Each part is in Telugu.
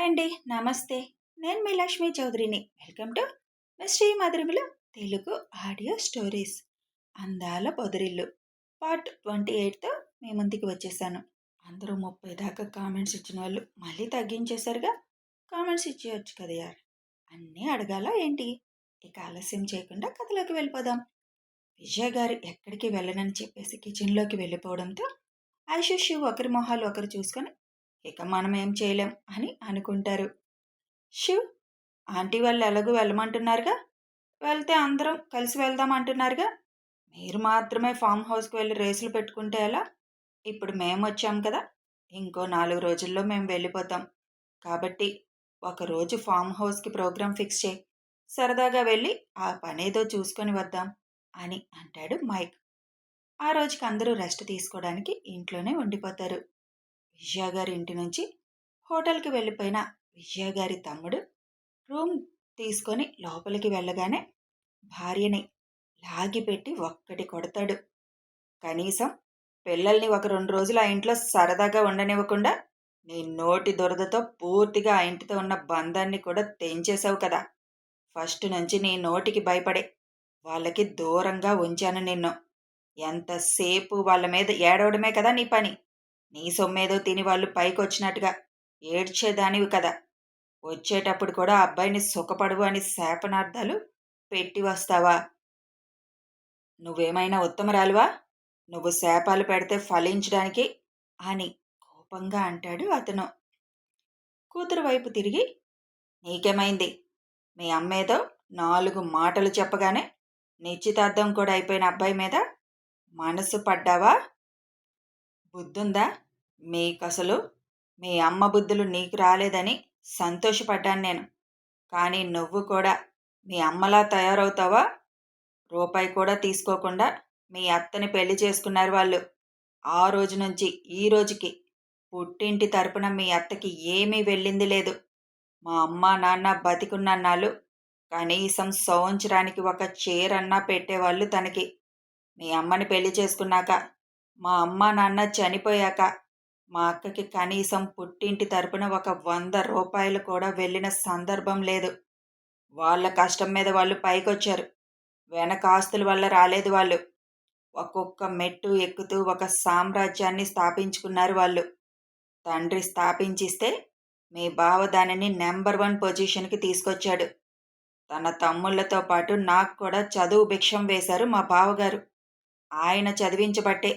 అండి. నమస్తే. నేను మీ లక్ష్మీ చౌదరిని. వెల్కమ్ టు మిస్ట్రీ మధురిమలో తెలుగు ఆడియో స్టోరీస్. అందాల పొదరిల్లు పార్ట్ 28తో మీ ముందుకు వచ్చేసాను. అందరూ 30 దాకా కామెంట్స్ ఇచ్చిన వాళ్ళు మళ్ళీ తగ్గించేశారుగా. కామెంట్స్ ఇచ్చేయచ్చు కదా యార్. అన్నీ అడగాల ఏంటి? ఇక ఆలస్యం చేయకుండా కథలోకి వెళ్ళిపోదాం. విజయ్ గారు ఎక్కడికి వెళ్ళనని చెప్పేసి కిచెన్లోకి వెళ్ళిపోవడంతో ఐషు శివ్ ఒకరి మొహాలు ఒకరు చూసుకొని ఇక మనం ఏం చేయలేం అని అనుకుంటారు. శివ్, ఆంటీ వాళ్ళు ఎలాగూ వెళ్ళమంటున్నారుగా, వెళ్తే అందరం కలిసి వెళ్దాం అంటున్నారుగా, మీరు మాత్రమే ఫామ్ హౌస్కి వెళ్ళి రేసులు పెట్టుకుంటే ఎలా? ఇప్పుడు మేము వచ్చాం కదా, ఇంకో 4 రోజుల్లో మేము వెళ్ళిపోతాం. కాబట్టి ఒకరోజు ఫామ్ హౌస్కి ప్రోగ్రాం ఫిక్స్ చేయి, సరదాగా వెళ్ళి ఆ పనేదో చూసుకొని వద్దాం అని అంటాడు మైక్. ఆ రోజుకి అందరూ రెస్ట్ తీసుకోవడానికి ఇంట్లోనే ఉండిపోతారు. విజయ గారి ఇంటి నుంచి హోటల్కి వెళ్ళిపోయిన విజయ గారి తమ్ముడు రూమ్ తీసుకొని లోపలికి వెళ్ళగానే భార్యని లాగిపెట్టి ఒక్కటి కొడతాడు. కనీసం పిల్లల్ని ఒక 2 రోజులు ఆ ఇంట్లో సరదాగా ఉండనివ్వకుండా నీ నోటి దురదతో పూర్తిగా ఆ ఇంటితో ఉన్న బంధాన్ని కూడా తెంచేశావు కదా. ఫస్ట్ నుంచి నీ నోటికి భయపడే వాళ్ళకి దూరంగా ఉంచాను నిన్ను. ఎంతసేపు వాళ్ళ మీద ఏడవడమే కదా నీ పని. నీ సొమ్మేదో తిని వాళ్ళు పైకొచ్చినట్టుగా ఏడ్చేదానివి కదా. వచ్చేటప్పుడు కూడా అబ్బాయిని సుఖపడువు అని శాపనార్థాలు పెట్టి వస్తావా? నువ్వేమైనా ఉత్తమరాలువా? నువ్వు శాపాలు పెడితే ఫలించడానికి అని కోపంగా అంటాడు అతను. కూతురు వైపు తిరిగి, నీకేమైంది? మీ అమ్మేదో 4 మాటలు చెప్పగానే నిశ్చితార్థం కూడా అయిపోయిన అబ్బాయి మీద మనసు పడ్డావా? బుద్ధుందా మీకసలు? మీ అమ్మ బుద్ధులు నీకు రాలేదని సంతోషపడ్డాను నేను. కానీ నువ్వు కూడా మీ అమ్మలా తయారవుతావా? రూపాయి కూడా తీసుకోకుండా మీ అత్తని పెళ్లి చేసుకున్నారు వాళ్ళు. ఆ రోజు నుంచి ఈ రోజుకి పుట్టింటి తరపున మీ అత్తకి ఏమీ వెళ్ళింది లేదు. మా అమ్మ నాన్న బతికున్నన్నాళ్ళు కనీసం సంవత్సరానికి ఒక చీరన్నా పెట్టేవాళ్ళు తనకి. మీ అమ్మని పెళ్లి చేసుకున్నాక, మా అమ్మ నాన్న చనిపోయాక మా అక్కకి కనీసం పుట్టింటి తరపున ఒక 100 రూపాయలు కూడా వెళ్ళిన సందర్భం లేదు. వాళ్ళ కష్టం మీద వాళ్ళు పైకొచ్చారు. వెనక ఆస్తుల వల్ల రాలేదు వాళ్ళు. ఒక్కొక్క మెట్టు ఎక్కుతూ ఒక సామ్రాజ్యాన్ని స్థాపించుకున్నారు వాళ్ళు. తండ్రి స్థాపించిస్తే మీ బావ దానిని నెంబర్ 1 పొజిషన్కి తీసుకొచ్చాడు. తన తమ్ముళ్లతో పాటు నాకు కూడా చదువు భిక్షం వేశారు మా బావగారు. ఆయన చదివించబట్టే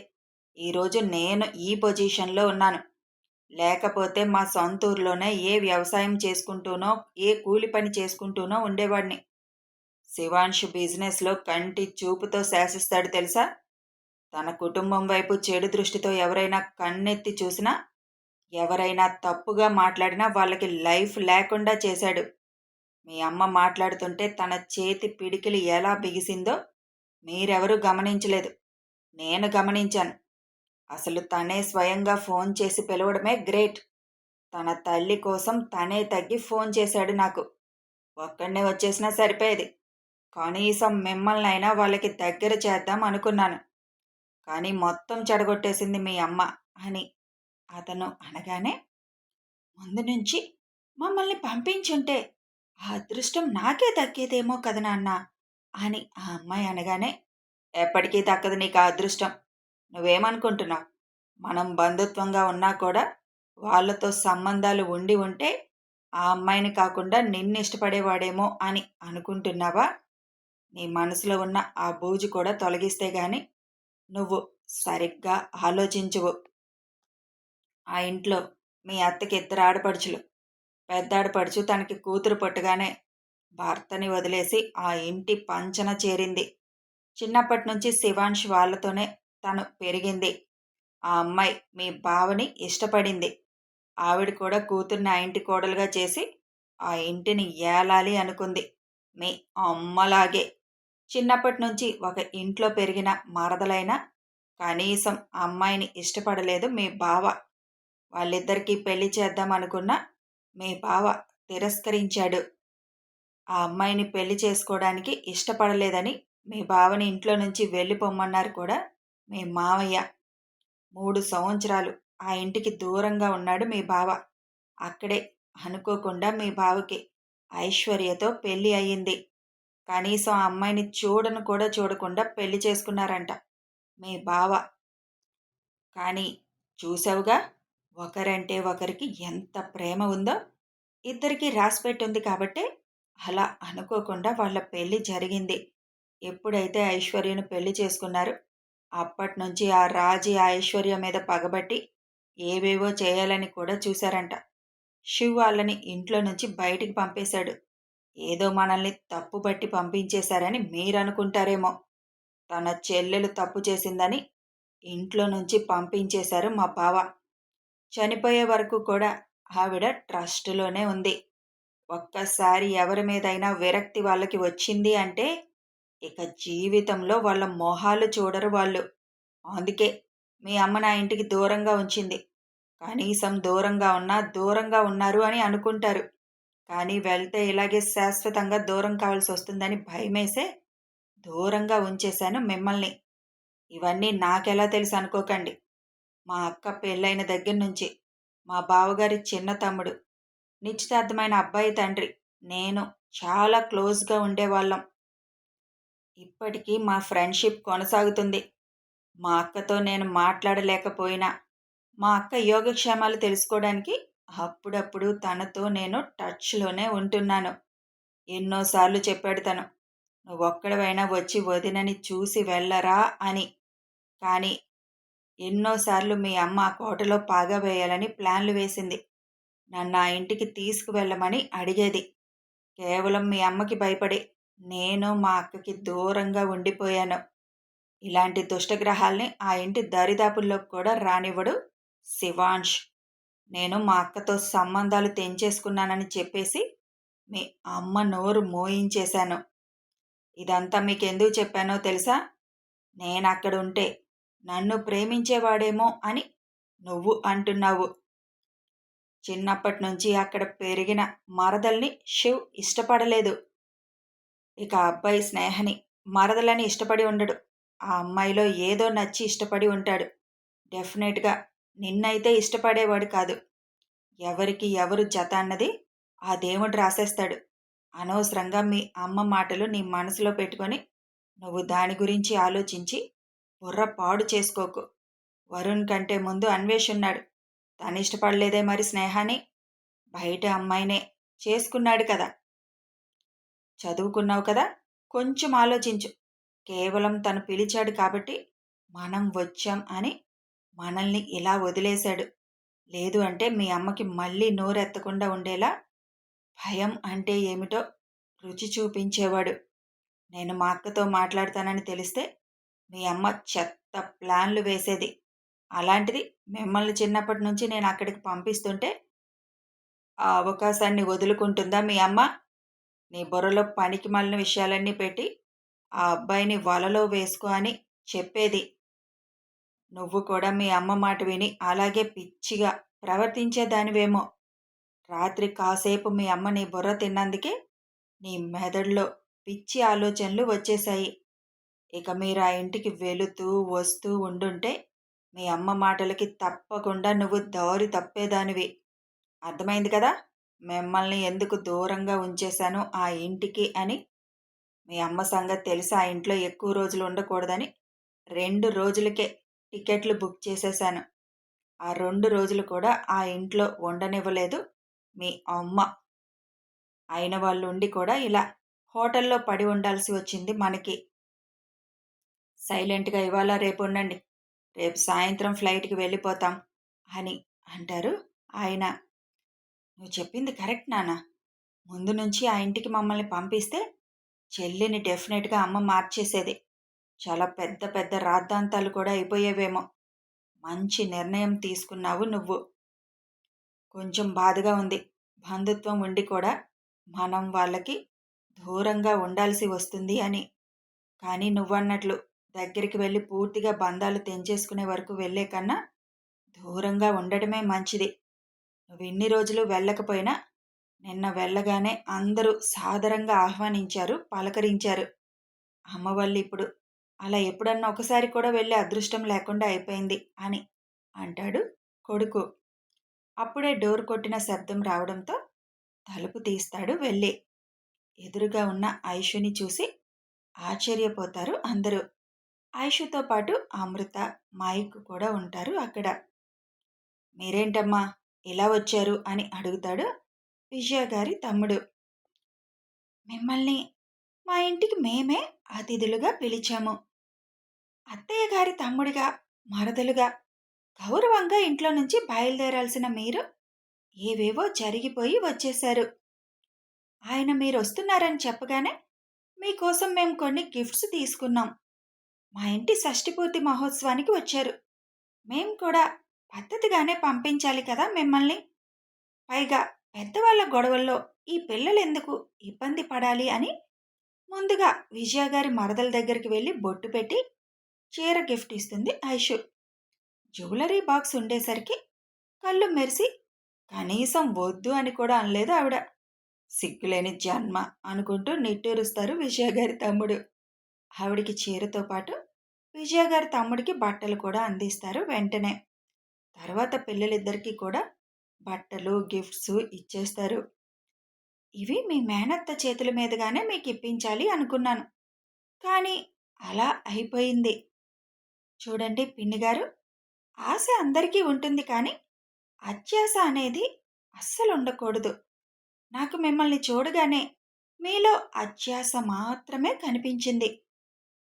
ఈరోజు నేను ఈ పొజిషన్లో ఉన్నాను. లేకపోతే మా సొంత ఊర్లోనే ఏ వ్యవసాయం చేసుకుంటూనో ఏ కూలి పని చేసుకుంటూనో ఉండేవాడిని. శివాంశు బిజినెస్లో కంటి చూపుతో శాసిస్తాడు తెలుసా. తన కుటుంబం వైపు చెడు దృష్టితో ఎవరైనా కన్నెత్తి చూసినా, ఎవరైనా తప్పుగా మాట్లాడినా వాళ్ళకి లైఫ్ లేకుండా చేశాడు. మీ అమ్మ మాట్లాడుతుంటే తన చేతి పిడికిలి ఎలా బిగిసిందో మీరెవరూ గమనించలేదు. నేను గమనించాను. అసలు తనే స్వయంగా ఫోన్ చేసి పిలవడమే గ్రేట్. తన తల్లి కోసం తనే తగ్గి ఫోన్ చేశాడు నాకు. ఒక్కడనే వచ్చేసినా సరిపోయేది. కనీసం మిమ్మల్నైనా వాళ్ళకి దగ్గర చేద్దాం అనుకున్నాను. కానీ మొత్తం చెడగొట్టేసింది మీ అమ్మ అని అతను అనగానే, ముందు నుంచి మమ్మల్ని పంపించుంటే ఆ అదృష్టం నాకే దక్కేదేమో కదా నాన్న అని ఆ అమ్మాయి అనగానే, ఎప్పటికీ దక్కదు నీకు ఆ అదృష్టం. నువ్వేమనుకుంటున్నావు? మనం బంధుత్వంగా ఉన్నా కూడా వాళ్ళతో సంబంధాలు ఉండి ఉంటే ఆ అమ్మాయిని కాకుండా నిన్ను ఇష్టపడేవాడేమో అని అనుకుంటున్నావా? నీ మనసులో ఉన్న ఆ బూజు కూడా తొలగిస్తే గాని నువ్వు సరిగ్గా ఆలోచించవు. ఆ ఇంట్లో మీ అత్తకి 2 ఆడపడుచులు. పెద్ద ఆడపడుచు తనకి కూతురు పుట్టగానే భర్తని వదిలేసి ఆ ఇంటి పంచన చేరింది. చిన్నప్పటి నుంచి శివాంష్ వాళ్ళతోనే తను పెరిగింది. ఆ అమ్మాయి మీ బావని ఇష్టపడింది. ఆవిడ కూడా కూతుర్ని ఆ ఇంటి కోడలుగా చేసి ఆ ఇంటిని ఏలాలి అనుకుంది. మీ అమ్మలాగే. చిన్నప్పటి నుంచి ఒక ఇంట్లో పెరిగిన మరదలైనా కనీసం అమ్మాయిని ఇష్టపడలేదు మీ బావ. వాళ్ళిద్దరికీ పెళ్లి చేద్దాం అనుకున్నా మీ బావ తిరస్కరించాడు. ఆ అమ్మాయిని పెళ్లి చేసుకోవడానికి ఇష్టపడలేదని మీ బావని ఇంట్లో నుంచి వెళ్ళిపోమ్మన్నారు కూడా మీ మావయ్య. 3 సంవత్సరాలు ఆ ఇంటికి దూరంగా ఉన్నాడు మీ బావ. అక్కడే అనుకోకుండా మీ బావకి ఐశ్వర్యతో పెళ్లి అయ్యింది. కనీసం ఆ అమ్మాయిని చూడను కూడా చూడకుండా పెళ్లి చేసుకున్నారంట మీ బావ. కానీ చూసావుగా, ఒకరంటే ఒకరికి ఎంత ప్రేమ ఉందో. ఇద్దరికీ రాసిపెట్టుంది కాబట్టే అలా అనుకోకుండా వాళ్ళ పెళ్లి జరిగింది. ఎప్పుడైతే ఐశ్వర్యను పెళ్లి చేసుకున్నారో అప్పట్నుంచి ఆ రాజీ ఆ ఐశ్వర్య మీద పగబట్టి ఏవేవో చేయాలని కూడా చూశారంట. శివ్ వాళ్ళని ఇంట్లో నుంచి బయటికి పంపేశాడు. ఏదో మనల్ని తప్పుబట్టి పంపించేశారని మీరనుకుంటారేమో. తన చెల్లెలు తప్పు చేసిందని ఇంట్లో నుంచి పంపించేశారు మా బావ. చనిపోయే వరకు కూడా ఆవిడ ట్రస్టులోనే ఉంది. ఒక్కసారి ఎవరి మీదైనా విరక్తి వాళ్ళకి వచ్చింది అంటే ఇక జీవితంలో వాళ్ళ మొహాలు చూడరు వాళ్ళు. అందుకే మీ అమ్మ నా ఇంటికి దూరంగా ఉంచింది. కనీసం దూరంగా ఉన్నా దూరంగా ఉన్నారు అని అనుకుంటారు. కానీ వెళ్తే ఇలాగే శాశ్వతంగా దూరం కావాల్సొస్తుందని భయమేసే దూరంగా ఉంచేశాను మిమ్మల్ని. ఇవన్నీ నాకెలా తెలుసు అనుకోకండి. మా అక్క పెళ్ళైన దగ్గర నుంచి మా బావగారి చిన్న తమ్ముడు, నిశ్చితార్థమైన అబ్బాయి తండ్రి, నేను చాలా క్లోజ్‌గా ఉండేవాళ్ళం. ఇప్పటికీ మా ఫ్రెండ్‌షిప్ కొనసాగుతుంది. మా అక్కతో నేను మాట్లాడలేకపోయినా, మా అక్క యోగక్షేమాలు తెలుసుకోవడానికి అప్పుడప్పుడు తనతో నేను టచ్‌లోనే ఉంటున్నాను. ఎన్నో సార్లు చెప్పాడు తను, "నువ్వొక్కడివైనా వచ్చి వదినని చూసి వెళ్ళరా" అని. కానీ ఎన్నోసార్లు మీ అమ్మ ఆ కోటలో పాగా వేయాలని ప్లాన్లు వేసింది. నన్ను ఆ ఇంటికి తీసుకువెళ్ళమని అడిగేది. కేవలం మీ అమ్మకి భయపడి నేను మా అక్కకి దూరంగా ఉండిపోయాను. ఇలాంటి దుష్టగ్రహాల్ని ఆ ఇంటి దరిదాపుల్లోకి కూడా రానివ్వడు శివాంష్. నేను మా అక్కతో సంబంధాలు తెంచేసుకున్నానని చెప్పేసి మీ అమ్మ నోరు మోయించేశాను. ఇదంతా మీకెందుకు చెప్పానో తెలుసా? నేనక్కడుంటే నన్ను ప్రేమించేవాడేమో అని నువ్వు అంటున్నావు. చిన్నప్పటినుంచి అక్కడ పెరిగిన మరదల్ని శివ్ ఇష్టపడలేదు. ఇక ఆ అబ్బాయి స్నేహని మరదలని ఇష్టపడి ఉండడు. ఆ అమ్మాయిలో ఏదో నచ్చి ఇష్టపడి ఉంటాడు. డెఫినెట్‌గా నిన్నైతే ఇష్టపడేవాడు కాదు. ఎవరికి ఎవరు జత అన్నది ఆ దేవుడు రాసేస్తాడు. అనవసరంగా మీ అమ్మ మాటలు నీ మనసులో పెట్టుకొని నువ్వు దాని గురించి ఆలోచించి బుర్ర పాడు చేసుకోకు. వరుణ్ కంటే ముందు అన్వేష్ ఉన్నాడు. తనిష్టపడలేదే మరి స్నేహాన్ని? బయట అమ్మాయినే చేసుకున్నాడు కదా! చదువుకున్నావు కదా! కొంచెం ఆలోచించు. కేవలం తను పిలిచాడు కాబట్టి మనం వచ్చాం అని మనల్ని ఇలా వదిలేశాడు. లేదు అంటే మీ అమ్మకి మళ్ళీ నోరెత్తకుండా ఉండేలా భయం అంటే ఏమిటో రుచి చూపించేవాడు. నేను మా అక్కతో మాట్లాడతానని తెలిస్తే మీ అమ్మ చెత్త ప్లాన్లు వేసేది. అలాంటిది మిమ్మల్ని చిన్నప్పటి నుంచి నేను అక్కడికి పంపిస్తుంటే ఆ అవకాశాన్ని వదులుకుంటుందా మీ అమ్మ? నీ బుర్రలో పనికిమాలిన విషయాలన్నీ పెట్టి ఆ అబ్బాయిని వలలో వేసుకో అని చెప్పేది. నువ్వు కూడా మీ అమ్మ మాట విని అలాగే పిచ్చిగా ప్రవర్తించేదానివేమో. రాత్రి కాసేపు మీ అమ్మ నీ బుర్ర తిన్నందుకే నీ మెదడులో పిచ్చి ఆలోచనలు వచ్చేశాయి. ఇక మీరు ఆ ఇంటికి వెళుతూ, వస్తూ ఉండుంటే మీ అమ్మ మాటలకి తప్పకుండా నువ్వు దారి తప్పేదానివి. అర్థమైంది కదా! మిమ్మల్ని ఎందుకు దూరంగా ఉంచేశానో ఆ ఇంటికి అని. మీ అమ్మ సంగతి తెలిసి ఆ ఇంట్లో ఎక్కువ రోజులు ఉండకూడదని 2 రోజులకే టికెట్లు బుక్ చేసేశాను. ఆ 2 రోజులు కూడా ఆ ఇంట్లో ఉండనివ్వలేదు మీ అమ్మ. అయిన వాళ్ళుండి కూడా ఇలా హోటల్లో పడి ఉండాల్సి వచ్చింది మనకి. సైలెంట్‌గా ఇవాళ రేపుండండి. రేపు సాయంత్రం ఫ్లైట్‌కి వెళ్ళిపోతాం అని అంటారు ఆయన. నువ్వు చెప్పింది కరెక్ట్ నాన్న. ముందు నుంచి ఆ ఇంటికి మమ్మల్ని పంపిస్తే చెల్లిని డెఫినెట్‌గా అమ్మ మార్చేసేది. చాలా పెద్ద పెద్ద రాద్ధాంతాలు కూడా అయిపోయేవేమో. మంచి నిర్ణయం తీసుకున్నావు నువ్వు. కొంచెం బాధగా ఉంది. బంధుత్వం ఉండి కూడా మనం వాళ్ళకి దూరంగా ఉండాల్సి వస్తుంది అని. కానీ నువ్వన్నట్లు దగ్గరికి వెళ్ళి పూర్తిగా బంధాలు తెంచేసుకునే వరకు వెళ్ళే కన్నా దూరంగా ఉండడమే మంచిది. నువ్విన్ని రోజులు వెళ్ళకపోయినా నిన్న వెళ్ళగానే అందరూ సాదరంగా ఆహ్వానించారు, పలకరించారు. అమ్మ వాళ్ళిప్పుడు అలా ఎప్పుడన్నా ఒకసారి కూడా వెళ్ళే అదృష్టం లేకుండా అయిపోయింది అని అంటాడు కొడుకు. అప్పుడే డోర్ కొట్టిన శబ్దం రావడంతో తలుపు తీస్తాడు వెళ్ళి. ఎదురుగా ఉన్న ఐషుని చూసి ఆశ్చర్యపోతారు అందరూ. ఐషుతో పాటు అమృత, మైక్ కూడా ఉంటారు అక్కడ. మీరేంటమ్మా ఇలా వచ్చారు అని అడుగుతాడు విజయ గారి తమ్ముడు. మిమ్మల్ని మా ఇంటికి మేమే అతిథులుగా పిలిచాము. అత్తయ్య గారి తమ్ముడిగా, మరదలుగా గౌరవంగా ఇంట్లో నుంచి బయలుదేరాల్సిన మీరు ఏవేవో జరిగిపోయి వచ్చేశారు. ఆయన మీరొస్తున్నారని చెప్పగానే మీకోసం మేము కొన్ని గిఫ్ట్స్ తీసుకున్నాం. మా ఇంటి షష్ఠిపూర్తి మహోత్సవానికి వచ్చారు. మేం కూడా పద్ధతిగానే పంపించాలి కదా మిమ్మల్ని. పైగా పెద్దవాళ్ళ గొడవల్లో ఈ పిల్లలెందుకు ఇబ్బంది పడాలి అని ముందుగా విజయ గారి మరదల దగ్గరికి వెళ్ళి బొట్టు పెట్టి చీర గిఫ్ట్ ఇస్తుంది ఐషు. జ్యువెలరీ బాక్స్ ఉండేసరికి కళ్ళు మెరిసి కనీసం వద్దు అని కూడా అనలేదు ఆవిడ. సిగ్గులేని జన్మ అనుకుంటూ నిట్టూరుస్తారు విజయ గారి తమ్ముడు. ఆవిడికి చీరతో పాటు విజయ గారి తమ్ముడికి బట్టలు కూడా అందిస్తారు వెంటనే. తర్వాత పిల్లలిద్దరికీ కూడా బట్టలు, గిఫ్ట్స్ ఇచ్చేస్తారు. ఇవి మీ మేనత్త చేతుల మీదుగానే మీకు ఇప్పించాలి అనుకున్నాను. కానీ అలా అయిపోయింది. చూడండి పిన్నిగారు, ఆశ అందరికీ ఉంటుంది కానీ అత్యాశ అనేది అస్సలు ఉండకూడదు. నాకు మిమ్మల్ని చూడగానే మీలో అత్యాశ మాత్రమే కనిపించింది.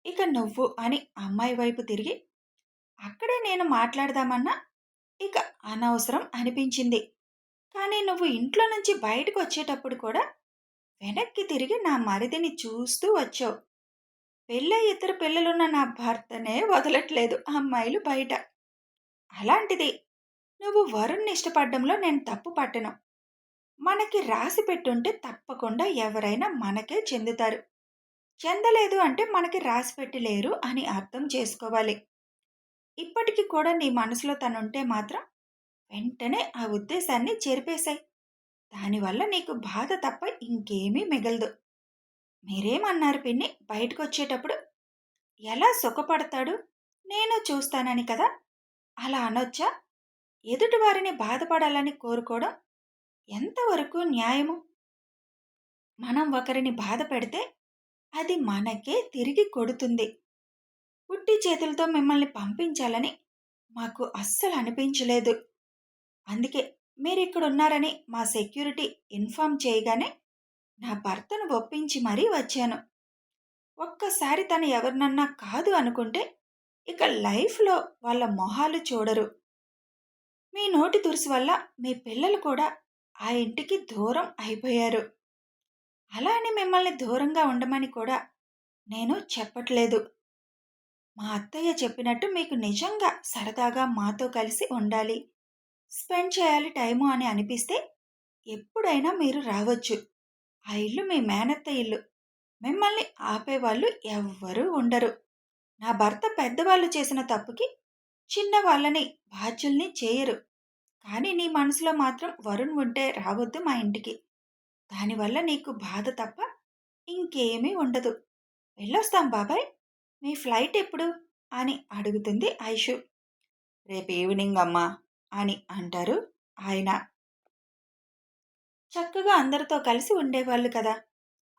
ఇక నువ్వు అని అమ్మాయి వైపు తిరిగి అక్కడే నేను మాట్లాడదామన్నా ఇక అనవసరం అనిపించింది. కానీ నువ్వు ఇంట్లో నుంచి బయటకు వచ్చేటప్పుడు కూడా వెనక్కి తిరిగి నా మరిదిని చూస్తూ వచ్చావు. పెళ్ళై ఇద్దరు పిల్లలున్న నా భర్తనే వదలట్లేదు అమ్మాయిలు బయట. అలాంటిది నువ్వు వరుణ్ణి ఇష్టపడ్డంలో నేను తప్పు పట్టను. మనకి రాసి పెట్టుంటే తప్పకుండా ఎవరైనా మనకే చెందుతారు. చెందలేదు అంటే మనకి రాసి పెట్టి లేరు అని అర్థం చేసుకోవాలి. ఇప్పటికి కూడా నీ మనసులో తనుంటే మాత్రం వెంటనే ఆ ఉద్దేశాన్ని చెరిపేశాయి. దానివల్ల నీకు బాధ తప్ప ఇంకేమీ మిగలదు. మీరేమన్నారు పిన్ని బయటకొచ్చేటప్పుడు? ఎలా సుఖపడతాడు నేను చూస్తానని కదా? అలా అనొచ్చా? ఎదుటివారిని బాధపడాలని కోరుకోవడం ఎంతవరకు న్యాయము? మనం ఒకరిని బాధ పెడితే అది మనకే తిరిగి కొడుతుంది. ఉట్టి చేతులతో మిమ్మల్ని పంపించాలని మాకు అస్సలు అనిపించలేదు. అందుకే మీరిక్కడున్నారని మా సెక్యూరిటీ ఇన్ఫార్మ్ చేయగానే నా భర్తను ఒప్పించి మరీ వచ్చాను. ఒక్కసారి తను ఎవరినన్నా కాదు అనుకుంటే ఇక లైఫ్లో వాళ్ళ మొహాలు చూడరు. మీ నోటి తురుసు వల్ల మీ పిల్లలు కూడా ఆ ఇంటికి దూరం అయిపోయారు. అలా అని మిమ్మల్ని దూరంగా ఉండమని కూడా నేను చెప్పట్లేదు. మా అత్తయ్య చెప్పినట్టు మీకు నిజంగా సరదాగా మాతో కలిసి ఉండాలి, స్పెండ్ చేయాలి టైము అని అనిపిస్తే ఎప్పుడైనా మీరు రావచ్చు. ఆ ఇల్లు మీ మేనత్త ఇల్లు. మిమ్మల్ని ఆపేవాళ్ళు ఎవ్వరూ ఉండరు. నా భర్త పెద్దవాళ్ళు చేసిన తప్పుకి చిన్నవాళ్ళని బాధ్యుల్ని చేయరు. కానీ నీ మనసులో మాత్రం వరుణ్ ఉంటే రావద్దు మా ఇంటికి. దానివల్ల నీకు బాధ తప్ప ఇంకేమీ ఉండదు. వెళ్ళొస్తాం బాబాయ్. మీ ఫ్లైట్ ఎప్పుడు అని అడుగుతుంది ఐషు. రేపు ఈవినింగ్ అమ్మా అని అంటారు ఆయన. చక్కగా అందరితో కలిసి ఉండేవాళ్ళు కదా.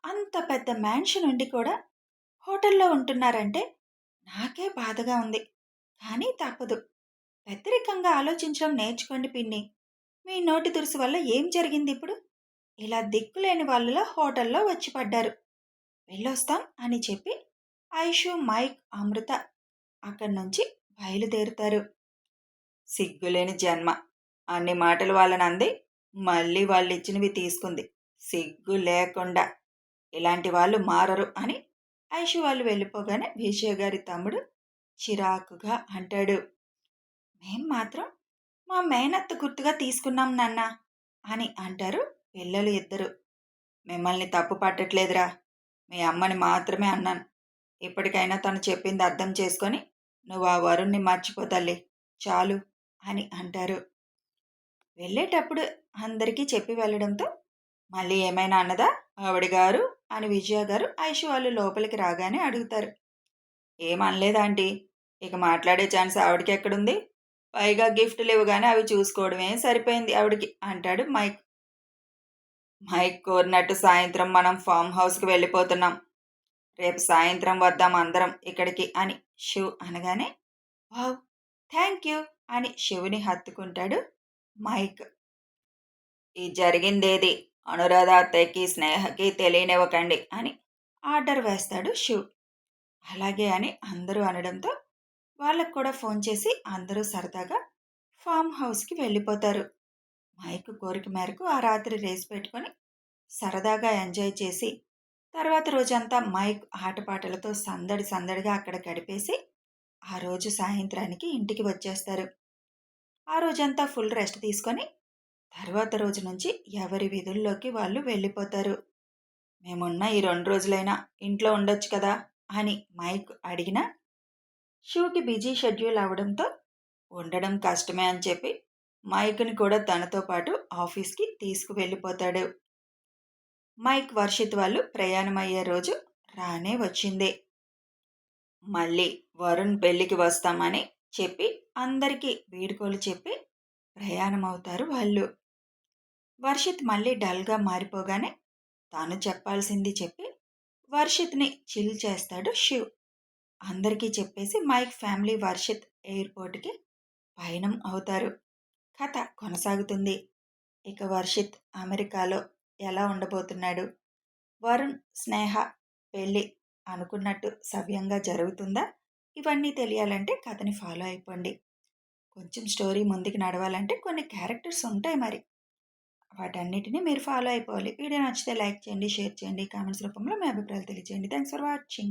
అంత పెద్ద మ్యాన్షన్ ఉండి కూడా హోటల్లో ఉంటున్నారంటే నాకే బాధగా ఉంది. కానీ తప్పదు. పెద్దరికంగా ఆలోచించడం నేర్చుకోండి పిన్ని. మీ నోటి తురుసు వల్ల ఏం జరిగింది ఇప్పుడు? ఇలా దిక్కులేని వాళ్ళలో హోటల్లో వచ్చి పడ్డారు. వెళ్ళొస్తాం అని చెప్పి ఐషు, మైక్, అమృత అక్కడి నుంచి బయలుదేరుతారు. సిగ్గులేని జన్మ. అన్ని మాటలు వాళ్ళని అంది, మళ్ళీ వాళ్ళు ఇచ్చినవి తీసుకుంది. సిగ్గు లేకుండా. ఇలాంటి వాళ్ళు మారరు అని ఐషు వాళ్ళు వెళ్ళిపోగానే విజయ గారి తమ్ముడు చిరాకుగా అంటాడు. మేం మాత్రం మా మేనత్త గుర్తుగా తీసుకున్నాం నాన్న అని అంటారు పిల్లలు ఇద్దరు. మిమ్మల్ని తప్పు పట్టట్లేదురా. మీ అమ్మని మాత్రమే అన్నాను. ఇప్పటికైనా తను చెప్పింది అర్థం చేసుకొని నువ్వు ఆ వరుణ్ణి మర్చిపో తల్లి, చాలు అని అంటారు. వెళ్ళేటప్పుడు అందరికీ చెప్పి వెళ్ళడంతో మళ్ళీ ఏమైనా అన్నదా ఆవిడ గారు అని విజయ గారు ఐషు వాళ్ళు లోపలికి రాగానే అడుగుతారు. ఏమనలేదా ఆంటీ? ఇక మాట్లాడే ఛాన్స్ ఆవిడకి ఎక్కడుంది? పైగా గిఫ్ట్లు ఇవ్వగానే అవి చూసుకోవడమే సరిపోయింది ఆవిడకి అంటాడు మైక్. మైక్ కోరినట్టు సాయంత్రం మనం ఫామ్ హౌస్కి వెళ్ళిపోతున్నాం. రేపు సాయంత్రం వద్దాం అందరం ఇక్కడికి అని శివ్ అనగానే, వావ్, థ్యాంక్ యూ అని శివుని హత్తుకుంటాడు మైక్. ఈ జరిగిందేది అనురాధ అత్తయ్యకి స్నేహకి తెలియనివ్వకండి అని ఆర్డర్ వేస్తాడు శివ్. అలాగే అని అందరూ అనడంతో వాళ్ళకు కూడా ఫోన్ చేసి అందరూ సరదాగా ఫామ్ హౌస్కి వెళ్ళిపోతారు. మైక్ కోరిక మేరకు ఆ రాత్రి రేస్ పెట్టుకొని సరదాగా ఎంజాయ్ చేసి తర్వాత రోజంతా మైక్ ఆటపాటలతో సందడి సందడిగా అక్కడ గడిపేసి ఆ రోజు సాయంత్రానికి ఇంటికి వచ్చేస్తారు. ఆ రోజంతా ఫుల్ రెస్ట్ తీసుకొని తర్వాత రోజు నుంచి ఎవరి విధుల్లోకి వాళ్ళు వెళ్ళిపోతారు. మేమున్న ఈ 2 రోజులైనా ఇంట్లో ఉండొచ్చు కదా అని మైక్ అడిగినా షూకి బిజీ షెడ్యూల్ అవడంతో ఉండడం కష్టమే అని చెప్పి మైక్ని కూడా తనతో పాటు ఆఫీస్కి తీసుకువెళ్ళిపోతాడు. మైక్ వర్షిత్ వాళ్ళు ప్రయాణమయ్యే రోజు రానే వచ్చింది. మళ్ళీ వరుణ్ పెళ్ళికి వస్తామని చెప్పి అందరికీ వీడ్కోలు చెప్పి ప్రయాణమవుతారు వాళ్ళు. వర్షిత్ మళ్ళీ డల్గా మారిపోగానే తాను చెప్పాల్సింది చెప్పి వర్షిత్ని చిల్ చేస్తాడు శివ్. అందరికీ చెప్పేసి మైక్ ఫ్యామిలీ వర్షిత్ ఎయిర్పోర్ట్కి పయనం అవుతారు. కథ కొనసాగుతుంది. ఇక వర్షిత్ అమెరికాలో ఎలా ఉండబోతున్నాడు, వరుణ్ స్నేహ పెళ్ళి అనుకున్నట్టు సవ్యంగా జరుగుతుందా, ఇవన్నీ తెలియాలంటే కథని ఫాలో అయిపోండి. కొంచెం స్టోరీ ముందుకు నడవాలంటే కొన్ని క్యారెక్టర్స్ ఉంటాయి మరి, వాటన్నిటిని మీరు ఫాలో అయిపోవాలి. వీడియో నచ్చితే లైక్ చేయండి, షేర్ చేయండి, కామెంట్స్ రూపంలో మీ అభిప్రాయాలు తెలియజేయండి. Thanks for watching.